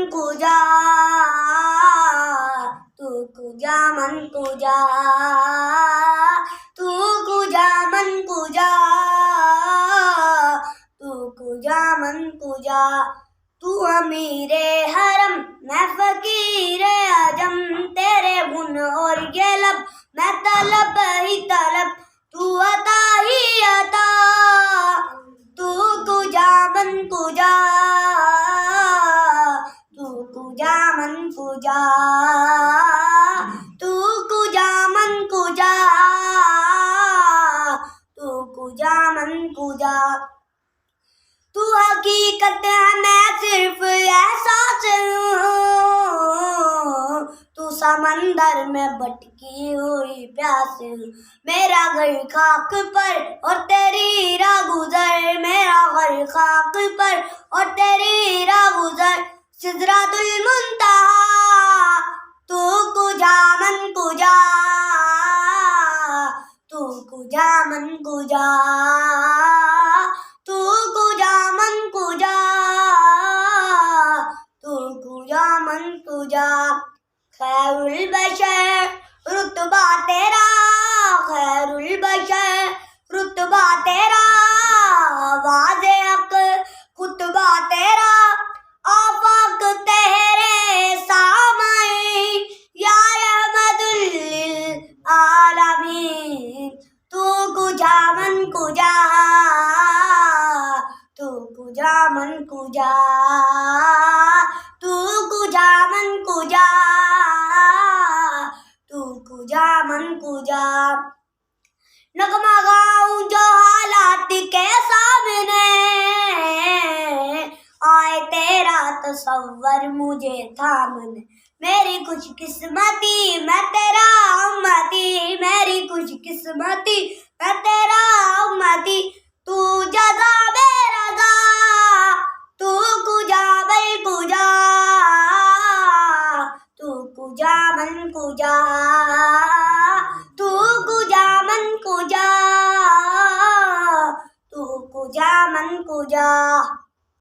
कुजा, तू कुजा मन कुजा, तू कुजा मन कुजा, तू कुजा मन कुजा। तू अमीरे हरम मैं फकीरे आजम, तेरे गुण और ये लब मैं तलब ही तलब, तू अता ही अता। तू कुजा मन कुजा, तू कुजा मन कुजा, तू कुजा मन कुजा, तू कुजा मन कुजा। तू हकीकत है मैं सिर्फ एहसास हूँ, तू समंदर में भटकी हुई प्यास हूँ। मेरा घर खाक पर और तेरी राह गुजर, मेरा घर खाक पर और तेरी राह गुजर। सिदरातुल मुंतहा तू कुजा मन कुजा, तू कुजा मन कुजा, तू कुजा मन कुजा, तू कुजा मन कुजा। खैरुल बशर रुतबा तेरा, खैरुल बशर रुतबा तेरा, वाज़े हक खुतबा तेरा, आफाक तेरे सामई या रहमतुल लिल आलमीन। तू कुजा मन कुजा, तू कुजा मन कुजा, तू कुजा मन कुजा, तू कुजा मन कुजा। नगमा गाऊं जो हालात के सामने, आए तेरा तसव्वुर मुझे थामने। मेरी खुशकिस्मती मैं तेरा उम्मती, मेरी खुशकिस्मती